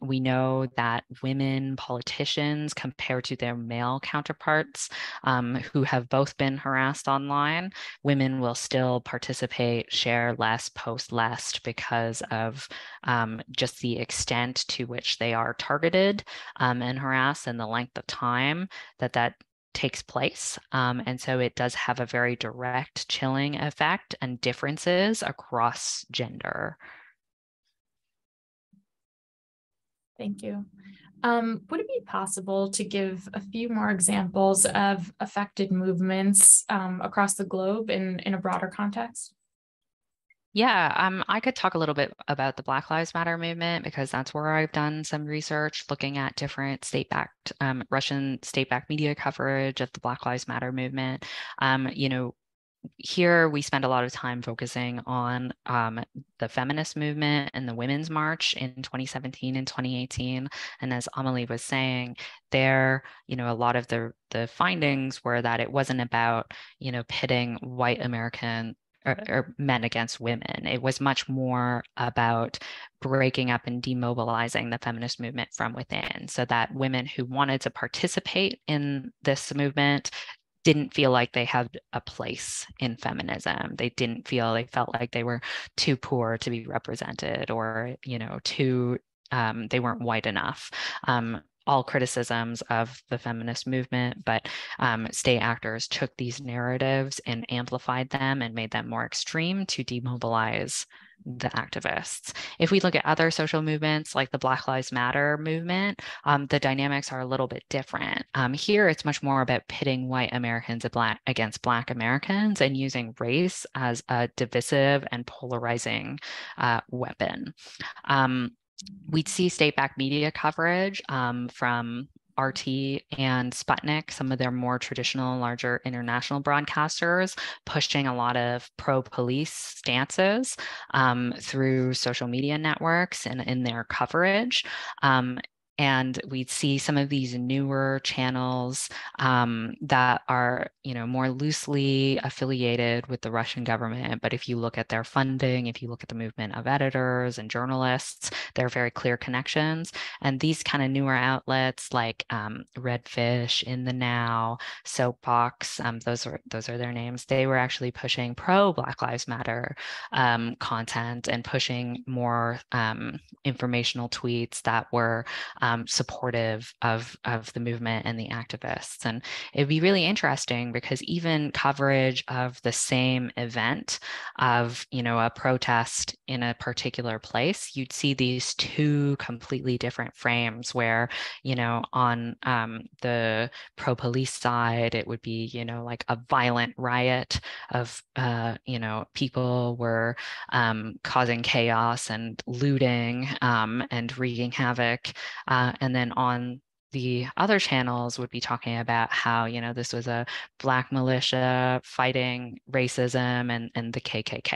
we know that women politicians, compared to their male counterparts who have both been harassed online, women will still participate, share less, post less, because of just the extent to which they are targeted and harassed, and the length of time that takes place. And so it does have a very direct chilling effect and differences across gender. Thank you. Would it be possible to give a few more examples of affected movements across the globe in a broader context? Yeah, I could talk a little bit about the Black Lives Matter movement, because that's where I've done some research looking at different state-backed, Russian state-backed media coverage of the Black Lives Matter movement. Here we spend a lot of time focusing on the feminist movement and the Women's March in 2017 and 2018. And as Amélie was saying, there, a lot of the findings were that it wasn't about, pitting white American or men against women. It was much more about breaking up and demobilizing the feminist movement from within, so that women who wanted to participate in this movement didn't feel like they had a place in feminism. They felt like they were too poor to be represented, or, they weren't white enough. all criticisms of the feminist movement, but state actors took these narratives and amplified them and made them more extreme to demobilize the activists. If we look at other social movements like the Black Lives Matter movement, the dynamics are a little bit different. Here, it's much more about pitting white Americans against Black Americans and using race as a divisive and polarizing weapon. We'd see state-backed media coverage from RT and Sputnik, some of their more traditional, larger international broadcasters, pushing a lot of pro-police stances through social media networks and in their coverage. And we'd see some of these newer channels that are, more loosely affiliated with the Russian government. But if you look at their funding, if you look at the movement of editors and journalists, there are very clear connections. And these kind of newer outlets like Redfish, In the Now, Soapbox, those are their names. They were actually pushing pro Black Lives Matter content and pushing more informational tweets that were supportive of the movement and the activists. And it'd be really interesting because even coverage of the same event of, a protest in a particular place, you'd see these two completely different frames where, on the pro-police side, it would be, like a violent riot of, people were causing chaos and looting and wreaking havoc. And then on the other channels would be talking about how, this was a Black militia fighting racism and the KKK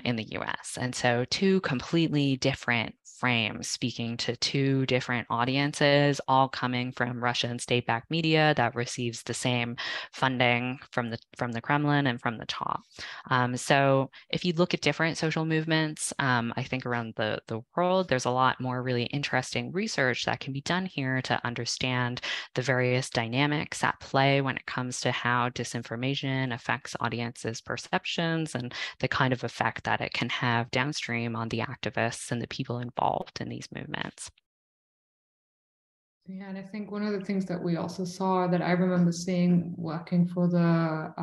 in the US. And so two completely different frames speaking to two different audiences, all coming from Russian state-backed media that receives the same funding from the Kremlin and from the top. So if you look at different social movements, I think around the world, there's a lot more really interesting research that can be done here to understand the various dynamics at play when it comes to how disinformation affects audiences' perceptions and the kind of effect that it can have downstream on the activists and the people involved in these movements. Yeah, and I think one of the things that we also saw that I remember seeing working for the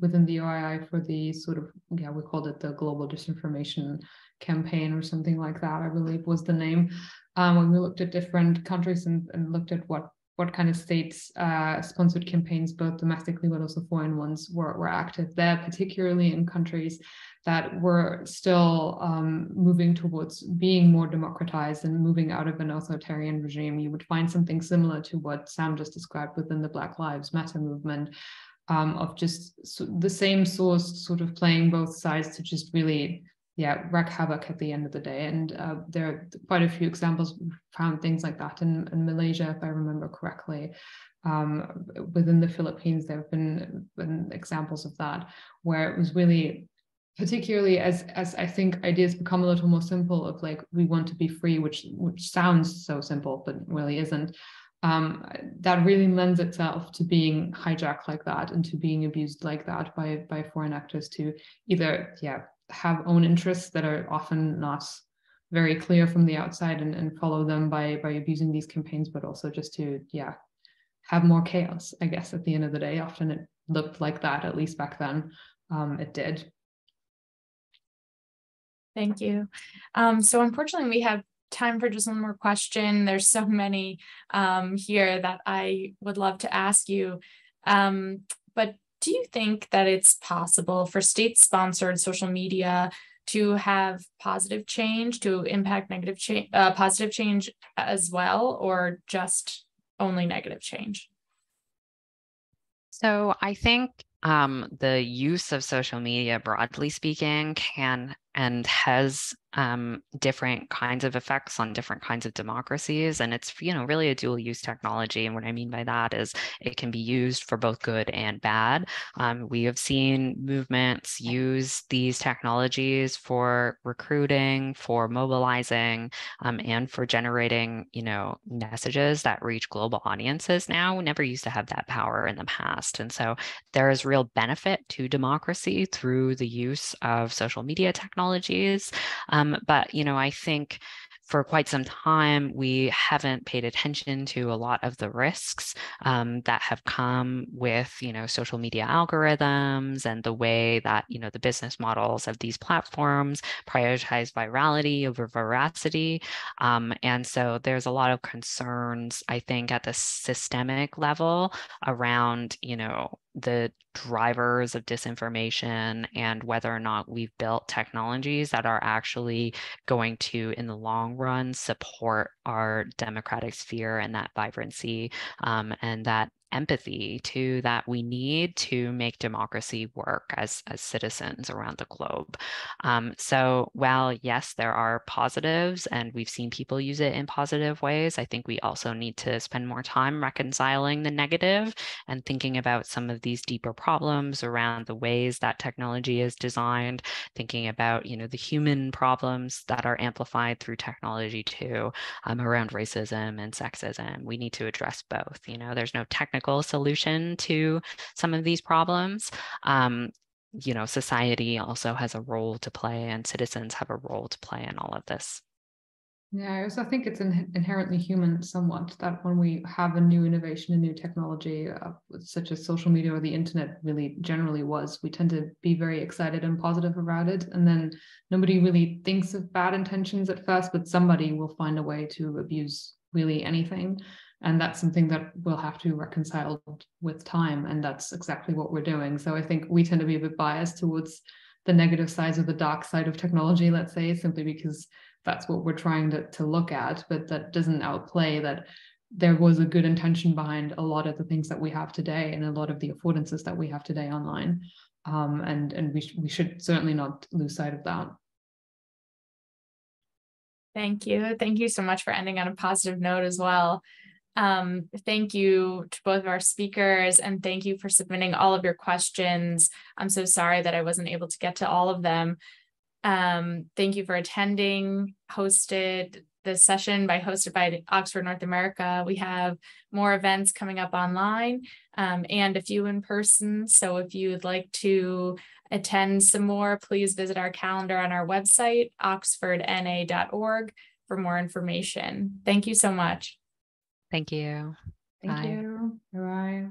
within the OII for the sort of, we called it the Global Disinformation Campaign or something like that, I believe was the name, when we looked at different countries and looked at what kind of states sponsored campaigns, both domestically but also foreign ones, were active there, particularly in countries that were still moving towards being more democratized and moving out of an authoritarian regime. You would find something similar to what Sam just described within the Black Lives Matter movement, of just the same source sort of playing both sides to just really wreak havoc at the end of the day. And there are quite a few examples. We found things like that in Malaysia, if I remember correctly. Within the Philippines, there have been examples of that, where it was really, particularly as I think ideas become a little more simple of like, we want to be free, which sounds so simple, but really isn't. That really lends itself to being hijacked like that and to being abused like that by foreign actors to either, have own interests that are often not very clear from the outside and follow them by abusing these campaigns, but also just to, have more chaos, I guess, at the end of the day. Often it looked like that, at least back then, it did. Thank you. So unfortunately, we have time for just one more question. There's so many here that I would love to ask you. But do you think that it's possible for state-sponsored social media to have positive change, to impact negative change, positive change as well, or just only negative change? So I think the use of social media, broadly speaking, can and has different kinds of effects on different kinds of democracies. And it's, really a dual use technology. And what I mean by that is it can be used for both good and bad. We have seen movements use these technologies for recruiting, for mobilizing, and for generating, messages that reach global audiences now. We never used to have that power in the past. And so there is real benefit to democracy through the use of social media technologies. But, I think for quite some time, we haven't paid attention to a lot of the risks that have come with, social media algorithms and the way that, the business models of these platforms prioritize virality over veracity. And so there's a lot of concerns, I think, at the systemic level around, the drivers of disinformation and whether or not we've built technologies that are actually going to, in the long run, support our democratic sphere and that vibrancy and that empathy too that we need to make democracy work as citizens around the globe. So while yes, there are positives and we've seen people use it in positive ways, I think we also need to spend more time reconciling the negative and thinking about some of these deeper problems around the ways that technology is designed, thinking about, the human problems that are amplified through technology too, around racism and sexism. We need to address both. There's no technical solution to some of these problems. Society also has a role to play and citizens have a role to play in all of this. Yeah, I also think it's inherently human somewhat that when we have a new innovation, a new technology, such as social media or the internet really generally was, we tend to be very excited and positive about it. And then nobody really thinks of bad intentions at first, but somebody will find a way to abuse really anything. And that's something that we'll have to reconcile with time. And that's exactly what we're doing. So I think we tend to be a bit biased towards the negative sides or the dark side of technology, let's say, simply because that's what we're trying to look at. But that doesn't outplay that there was a good intention behind a lot of the things that we have today and a lot of the affordances that we have today online. And we should certainly not lose sight of that. Thank you. Thank you so much for ending on a positive note as well. Thank you to both of our speakers, and thank you for submitting all of your questions. I'm so sorry that I wasn't able to get to all of them. Thank you for attending. This session hosted by Oxford North America. We have more events coming up online and a few in person. So if you would like to attend some more, please visit our calendar on our website, oxfordna.org, for more information. Thank you so much. Thank you. Thank you. Bye.